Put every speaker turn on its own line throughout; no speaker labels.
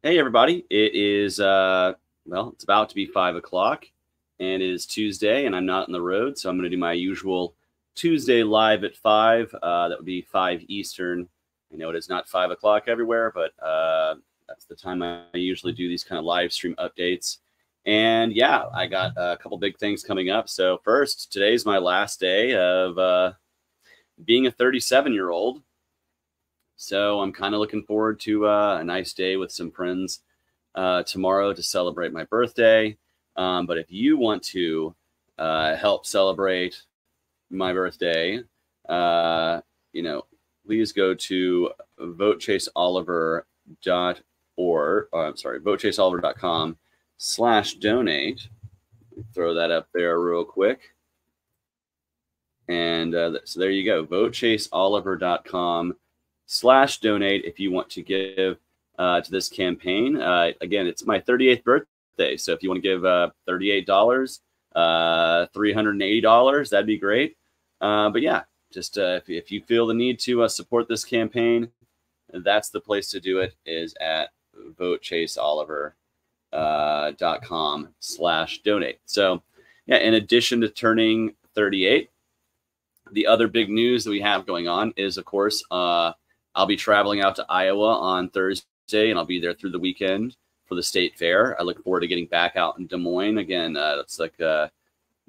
Hey everybody, it is well, it's about to be 5 o'clock and it is Tuesday and I'm not on the road, so I'm going to do my usual Tuesday live at 5. That would be 5 Eastern. I know it is not 5 o'clock everywhere, but that's the time I usually do these kind of live stream updates. And yeah, I got a couple big things coming up. So first, today's my last day of being a 37-year-old. So I'm kind of looking forward to a nice day with some friends tomorrow to celebrate my birthday. But if you want to help celebrate my birthday, please go to votechaseoliver.com/donate. Throw that up there real quick. And so there you go, votechaseoliver.com/donate if you want to give to this campaign. Again, it's my 38th birthday, so if you want to give $38, $380, that'd be great. But yeah, just if you feel the need to support this campaign, that's the place to do it, is at votechaseoliver.com/donate. So yeah, in addition to turning 38, the other big news that we have going on is, of course, I'll be traveling out to Iowa on Thursday, and I'll be there through the weekend for the state fair. I look forward to getting back out in Des Moines again. It's like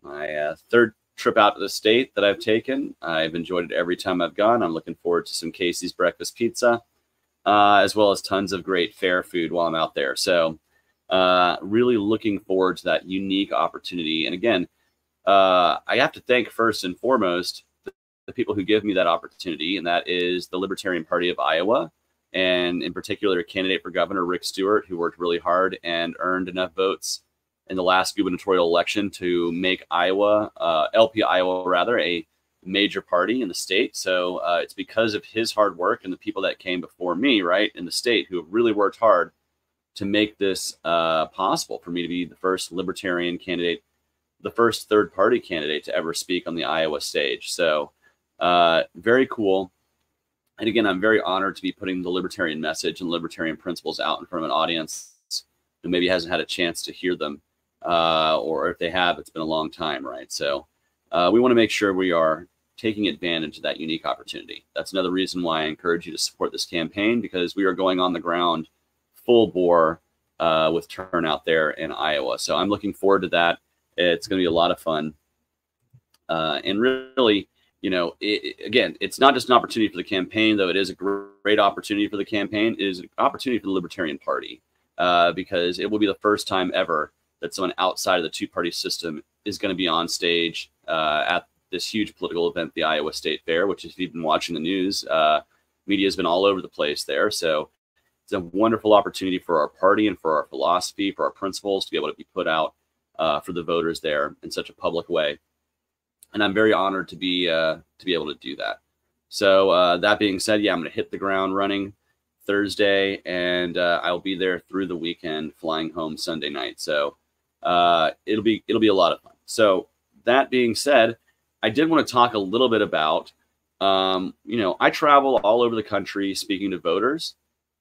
my third trip out to the state that I've taken. I've enjoyed it every time I've gone. I'm looking forward to some Casey's breakfast pizza, as well as tons of great fair food while I'm out there. So really looking forward to that unique opportunity. And again, I have to thank first and foremost the people who give me that opportunity, and that is the Libertarian Party of Iowa, and in particular, a candidate for governor, Rick Stewart, who worked really hard and earned enough votes in the last gubernatorial election to make Iowa, LP Iowa rather, a major party in the state. So it's because of his hard work and the people that came before me, right, in the state, who have really worked hard to make this possible for me to be the first Libertarian candidate, the first third-party candidate to ever speak on the Iowa stage. So very cool. And again, I'm very honored to be putting the libertarian message and libertarian principles out in front of an audience who maybe hasn't had a chance to hear them, or if they have, it's been a long time, right? So we want to make sure we are taking advantage of that unique opportunity. That's another reason why I encourage you to support this campaign, because we are going on the ground full bore with turnout there in Iowa. So I'm looking forward to that. It's going to be a lot of fun. And really, again, it's not just an opportunity for the campaign, though it is a great opportunity for the campaign. It is an opportunity for the Libertarian Party, because it will be the first time ever that someone outside of the two-party system is going to be on stage at this huge political event, the Iowa State Fair, which, if you've been watching the news, media has been all over the place there. So it's a wonderful opportunity for our party and for our philosophy, for our principles, to be able to be put out for the voters there in such a public way. And I'm very honored to be able to do that. So that being said, yeah, I'm going to hit the ground running Thursday, and I'll be there through the weekend, flying home Sunday night. So it'll be a lot of fun. So that being said, I did want to talk a little bit about, I travel all over the country speaking to voters.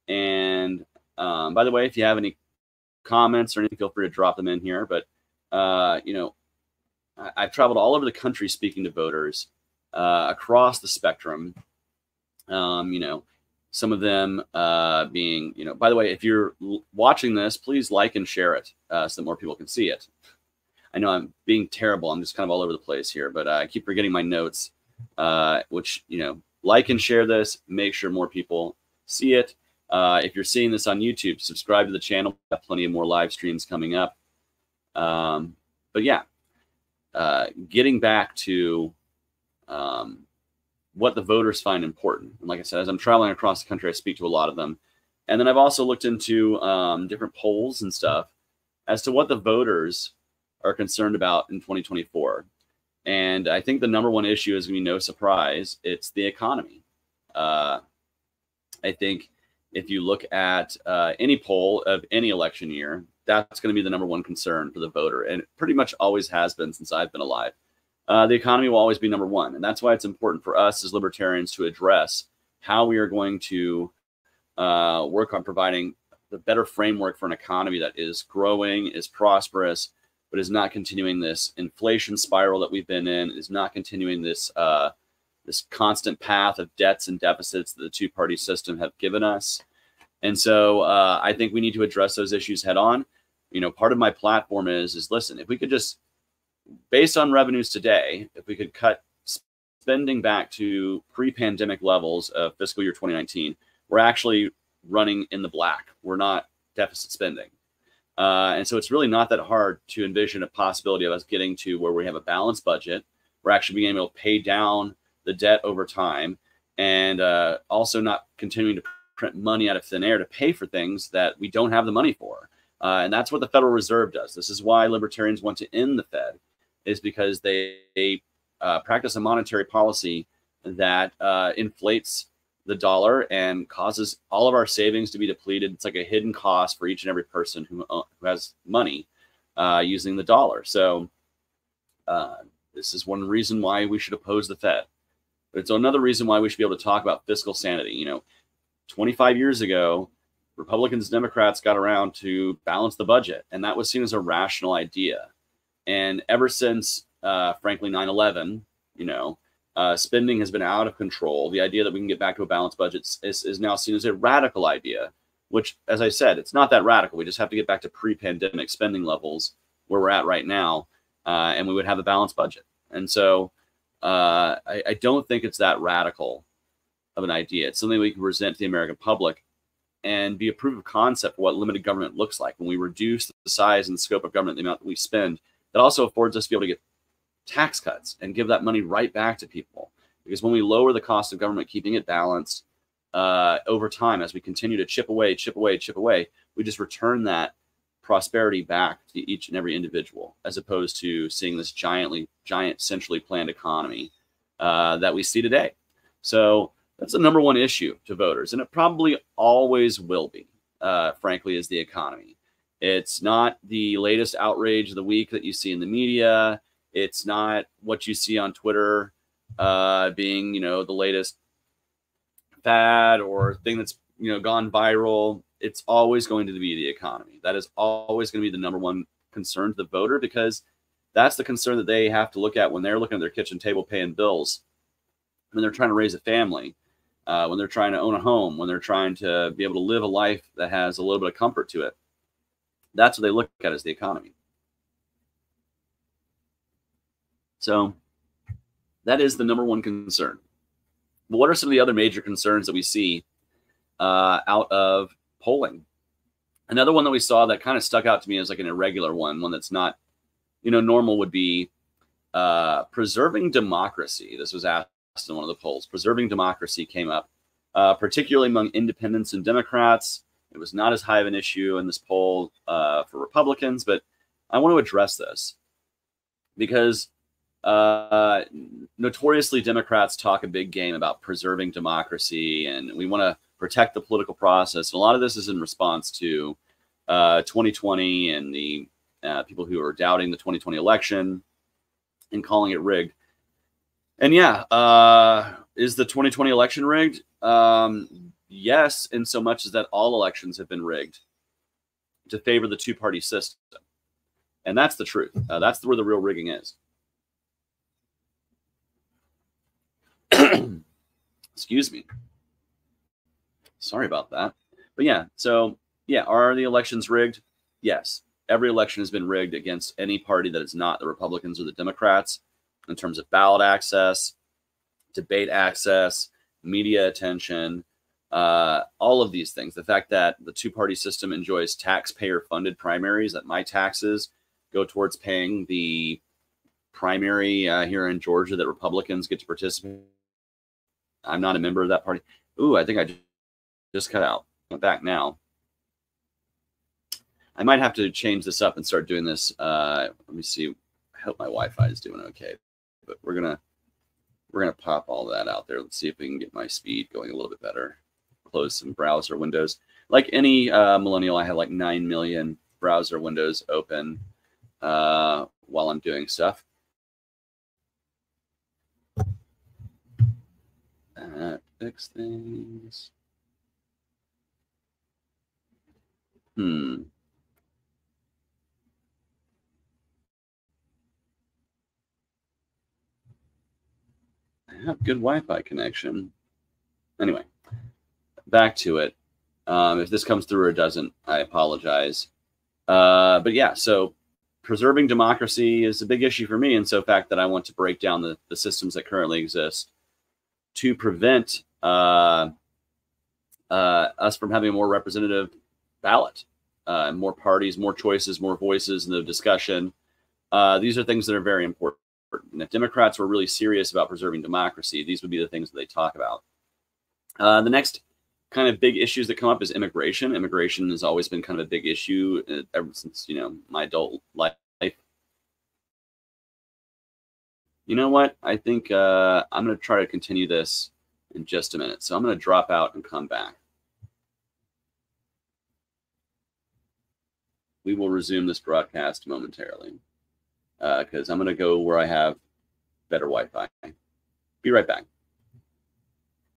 And by the way, if you have any comments or anything, feel free to drop them in here. But I've traveled all over the country speaking to voters across the spectrum. Some of them being, by the way, if you're watching this, please like and share it so that more people can see it. I know I'm being terrible. I'm just kind of all over the place here, but I keep forgetting my notes, which, like and share this, make sure more people see it. If you're seeing this on YouTube, subscribe to the channel. We've got plenty of more live streams coming up. But yeah, getting back to what the voters find important. And like I said, as I'm traveling across the country, I speak to a lot of them. And then I've also looked into different polls and stuff as to what the voters are concerned about in 2024. And I think the number one issue is going to be no surprise. It's the economy. I think if you look at any poll of any election year, that's going to be the number one concern for the voter. And it pretty much always has been since I've been alive. The economy will always be number one. And that's why it's important for us as libertarians to address how we are going to work on providing the better framework for an economy that is growing, is prosperous, but is not continuing this inflation spiral that we've been in, is not continuing this this constant path of debts and deficits that the two-party system have given us. And so I think we need to address those issues head on. You know, part of my platform is listen, if we could just, based on revenues today, if we could cut spending back to pre-pandemic levels of fiscal year 2019, we're actually running in the black. We're not deficit spending. And so it's really not that hard to envision a possibility of us getting to where we have a balanced budget. We're actually being able to pay down the debt over time, and also not continuing to print money out of thin air to pay for things that we don't have the money for. And that's what the Federal Reserve does. This is why libertarians want to end the Fed, is because they practice a monetary policy that inflates the dollar and causes all of our savings to be depleted. It's like a hidden cost for each and every person who has money using the dollar. So this is one reason why we should oppose the Fed. But it's another reason why we should be able to talk about fiscal sanity. You know, 25 years ago, Republicans and Democrats got around to balance the budget, and that was seen as a rational idea. And ever since, frankly, 9/11, you know, spending has been out of control. The idea that we can get back to a balanced budget is now seen as a radical idea, which, as I said, it's not that radical. We just have to get back to pre-pandemic spending levels where we're at right now, and we would have a balanced budget. And so I don't think it's that radical of an idea. It's something we can present to the American public and be a proof of concept for what limited government looks like. When we reduce the size and scope of government, the amount that we spend, that also affords us to be able to get tax cuts and give that money right back to people. Because when we lower the cost of government, keeping it balanced over time, as we continue to chip away, we just return that prosperity back to each and every individual, as opposed to seeing this giant centrally planned economy that we see today. So that's the number one issue to voters, and it probably always will be, frankly, is the economy. It's not the latest outrage of the week that you see in the media. It's not what you see on Twitter being, you know, the latest fad or thing that's, you know, gone viral. It's always going to be the economy. That is always going to be the number one concern to the voter, because that's the concern that they have to look at when they're looking at their kitchen table paying bills, when they're trying to raise a family, when they're trying to own a home, when they're trying to be able to live a life that has a little bit of comfort to it. That's what they look at as the economy. So that is the number one concern. But what are some of the other major concerns that we see out of polling? Another one that we saw that kind of stuck out to me as like an irregular one that's not, you know, normal, would be preserving democracy. This was asked in one of the polls. Preserving democracy came up, particularly among independents and Democrats. It was not as high of an issue in this poll for Republicans, but I want to address this because notoriously Democrats talk a big game about preserving democracy, and we want to protect the political process. And a lot of this is in response to 2020 and the people who are doubting the 2020 election and calling it rigged. And yeah, is the 2020 election rigged? Yes, in so much as that all elections have been rigged to favor the two-party system. And that's the truth. That's where the real rigging is. Excuse me. Sorry about that. But yeah, so yeah, are the elections rigged? Yes. Every election has been rigged against any party that is not the Republicans or the Democrats, in terms of ballot access, debate access, media attention, all of these things. The fact that the two-party system enjoys taxpayer-funded primaries, that my taxes go towards paying the primary here in Georgia that Republicans get to participate. I'm not a member of that party. Ooh, I think I just cut out. I'm back now. I might have to change this up and start doing this. Let me see. I hope my Wi-Fi is doing okay. But we're gonna pop all that out there. Let's see if we can get my speed going a little bit better. Close some browser windows. Like any millennial, I have like 9 million browser windows open while I'm doing stuff. Fix things. Hmm. I have good Wi-Fi connection. Anyway, back to it. If this comes through or it doesn't, I apologize. But yeah, so preserving democracy is a big issue for me. And so, the fact that I want to break down the systems that currently exist to prevent us from having a more representative ballot, more parties, more choices, more voices in the discussion. These are things that are very important. And if Democrats were really serious about preserving democracy, these would be the things that they talk about. The next kind of big issues that come up is immigration. Immigration has always been kind of a big issue ever since, my adult life. You know what? I think I'm going to try to continue this in just a minute. So I'm going to drop out and come back. We will resume this broadcast momentarily because I'm going to go where I have better Wi-Fi. Be right back.